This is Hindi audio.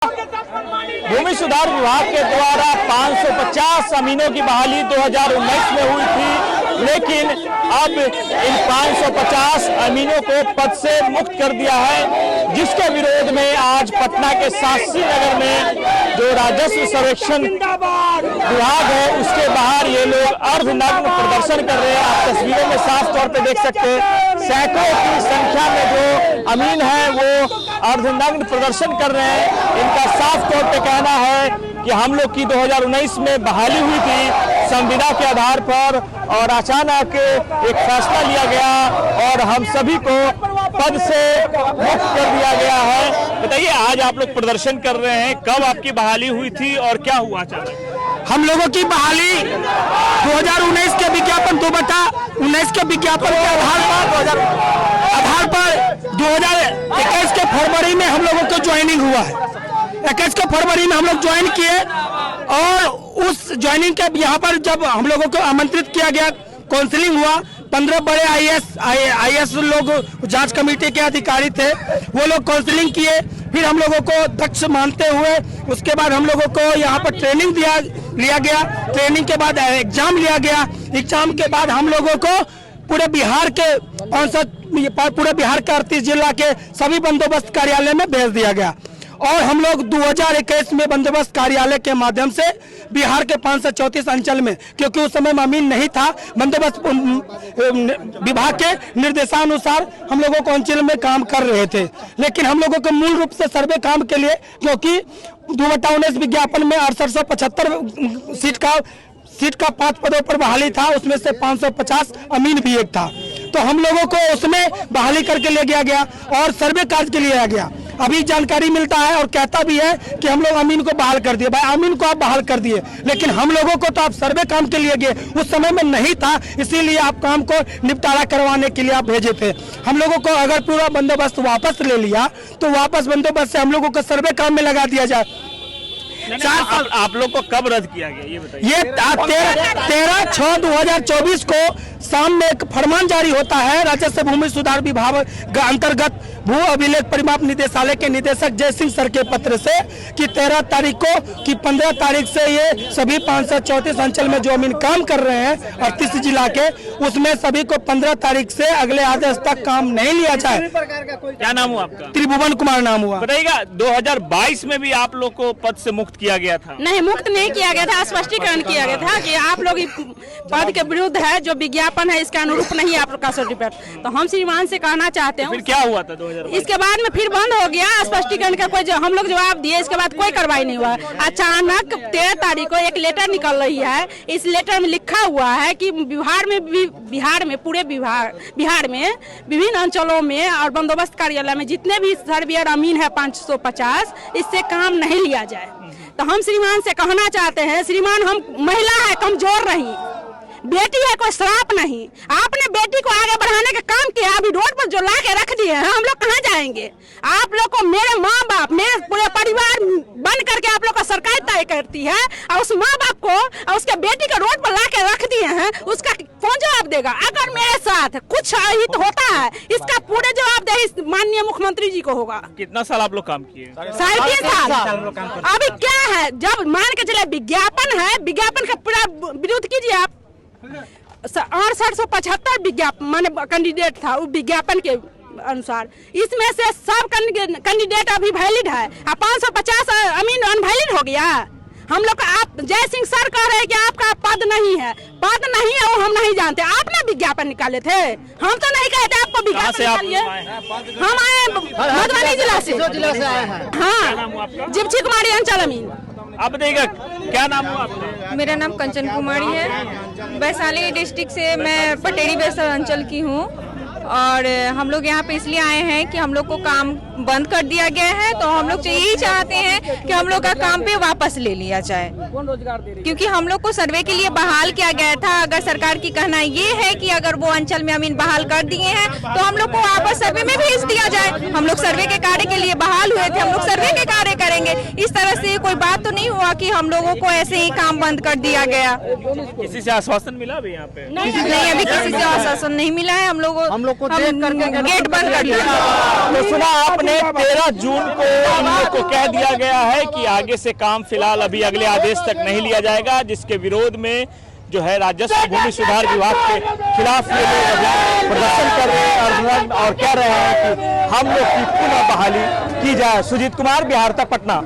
भूमि सुधार विभाग के द्वारा 550 अमीनों की बहाली 2019 में हुई थी, लेकिन अब इन 550 अमीनों को पद से मुक्त कर दिया है, जिसके विरोध में आज पटना के शास्त्री नगर में जो राजस्व सर्वेक्षण विभाग है उसके बाहर ये लोग अर्धनग्न प्रदर्शन कर रहे हैं। आप तस्वीरों में साफ तौर पे देख सकते हैं, सैकड़ों की संख्या में जो अमीन है वो अर्धनग्न प्रदर्शन कर रहे हैं। इनका साफ तौर पे कहना है कि हम लोग की 2019 में बहाली हुई थी संविदा के आधार पर और अचानक एक फैसला लिया गया और हम सभी को पद से मुक्त कर दिया गया है। बताइए, आज आप लोग प्रदर्शन कर रहे हैं, कब आपकी बहाली हुई थी और क्या हुआ अचानक? हम लोगों की बहाली 2019 के विज्ञापन 2/19 के विज्ञापन के आधार पर 2021 के फरवरी में हम लोगों को ज्वाइनिंग हुआ है। 21 के फरवरी में हम लोग ज्वाइन किए और उस ज्वाइनिंग के यहाँ पर जब हम लोगों को आमंत्रित किया गया, काउंसलिंग हुआ, 15 बड़े आईएएस लोग जांच कमेटी के अधिकारी थे, वो लोग काउंसलिंग किए। फिर हम लोगों को दक्ष मानते हुए उसके बाद हम लोगों को यहाँ पर ट्रेनिंग लिया गया। ट्रेनिंग के बाद एग्जाम लिया गया। एग्जाम के बाद हम लोगों को पूरे बिहार के 38 जिला के सभी बंदोबस्त कार्यालय में भेज दिया गया और हम लोग 2021 में बंदोबस्त कार्यालय के माध्यम से बिहार के 534 अंचल में, क्योंकि उस समय अमीन नहीं था, बंदोबस्त विभाग के निर्देशानुसार हम लोगों को अंचल में काम कर रहे थे। लेकिन हम लोगों को मूल रूप से सर्वे काम के लिए, क्योंकि 2/19 विज्ञापन में 6875 सीट का 5 पदों पर बहाली था, उसमें से 550 अमीन भी एक था, तो हम लोगों को उसमें बहाली करके ले गया और सर्वे कार्य के लिए आ गया। अभी जानकारी मिलता है और कहता भी है कि हम लोग अमीन को बहाल कर दिए। भाई, अमीन को आप बहाल कर दिए, लेकिन हम लोगों को तो आप सर्वे काम के लिए गए, उस समय में नहीं था, इसीलिए आप काम को निपटारा करवाने के लिए आप भेजे थे। हम लोगों को अगर पूरा बंदोबस्त वापस ले लिया तो वापस बंदोबस्त से हम लोगों को सर्वे काम में लगा दिया जाए। आप लोग को कब रद्द किया गया ये बताइए? ये 13/6/2024 को शाम में एक फरमान जारी होता है राजस्व भूमि सुधार विभाग के अंतर्गत भू अभिलेख परिमाप निदेशालय के निदेशक जय सिंह सर के पत्र से कि 13 तारीख को कि 15 तारीख से ये सभी 534 अंचल में जो अमीन काम कर रहे हैं 38 जिला के, उसमें सभी को 15 तारीख से अगले आदेश तक काम नहीं लिया जाए। क्या नाम हुआ आपका? त्रिभुवन कुमार नाम हुआ। बताइएगा, 2022 में भी आप लोग को पद से मुक्त किया गया था? नहीं, मुक्त नहीं किया गया था, स्पष्टीकरण किया गया था कि आप लोग पद के विरुद्ध है, जो विज्ञापन है इसके अनुरूप नहीं है आप लोग का सर्टिफिकेट। तो हम श्रीमान से कहना चाहते हैं, फिर क्या हुआ था 2022? इसके बाद में फिर बंद हो गया स्पष्टीकरण का, कोई हम लोग जवाब दिए, इसके बाद कोई कार्रवाई नहीं हुआ। अचानक 13 तारीख को एक लेटर निकल रही है, इस लेटर में लिखा हुआ है कि पूरे बिहार में विभिन्न अंचलों में और बंदोबस्त कार्यालय में जितने भी सर्वेयर अमीन है 550, इससे काम नहीं लिया जाए। तो हम श्रीमान से कहना चाहते हैं, श्रीमान हम महिला है, कमजोर नहीं, बेटी है, कोई श्राप नहीं। आपने बेटी को आगे बढ़ाने का काम किया, अभी रोड पर जो ला के रख दिए हैं, हम लोग कहाँ जाएंगे? आप लोग को मेरे माँ बाप, मेरे पूरे परिवार बन करके आप लोग का सरकार तय करती है और उस माँ बाप को और उसके बेटी को रोड पर ला के रख दिए हैं, उसका कौन जवाब देगा? अगर मेरे साथ कुछ हित होता है, इसका पूरे जवाबदेही माननीय मुख्यमंत्री जी को होगा। कितना साल आप लोग काम किए? 3.5 साल। अभी क्या है, जब मान के चले विज्ञापन है, विज्ञापन का पूरा विरोध कीजिए आप। 6875 विज्ञापन माने कैंडिडेट था, वो विज्ञापन के अनुसार, इसमें से सब कैंडिडेट अभी वैलिड है, 550 अमीन अनवैलिड हो गया। हम लोग आप जय सिंह सर कह रहे हैं कि आपका पद नहीं है, पद नहीं है वो हम नहीं जानते, आपने विज्ञापन निकाले थे, हम तो नहीं कहते आपको विज्ञापन निकालिए। हम आए मधुबनी जिला से आए हैं। हाँ, जिप्सी कुमारी अंचल अमीन। आप बताइएगा, क्या नाम हुआ आपका? मेरा नाम कंचन कुमारी है, वैशाली डिस्ट्रिक्ट से मैं पटेरी वैसा अंचल की हूँ और हम लोग यहाँ पे इसलिए आए हैं कि हम लोग को काम बंद कर दिया गया है, तो हम लोग यही चाहते हैं कि हम लोग का काम पे वापस ले लिया जाए, क्योंकि हम लोग को सर्वे के लिए बहाल किया गया था। अगर सरकार की कहना ये है कि अगर वो अंचल में अमीन बहाल कर दिए हैं तो हम लोग को वापस सर्वे में भेज दिया जाए। हम लोग सर्वे के कार्य के लिए बहाल हुए थे, हम लोग सर्वे के कार्य करेंगे। इस तरह से कोई बात तो नहीं हुआ कि हम लोगों को ऐसे ही काम बंद कर दिया गया। किसी से आश्वासन मिला अभी यहाँ पे? नहीं, अभी किसी से आश्वासन नहीं मिला है। हम लोग को गेट बंद कर दिया। तो सुना आपने, 13 जून को इन लोग को कह दिया गया है कि आगे से काम फिलहाल अभी अगले आदेश तक नहीं लिया जाएगा, जिसके विरोध में जो है राजस्व भूमि सुधार विभाग के खिलाफ ये लोग अभी प्रदर्शन कर रहे हैं और कह रहे हैं कि हम लोग की पुनः बहाली की जाए। सुजीत कुमार, बिहार तक, पटना।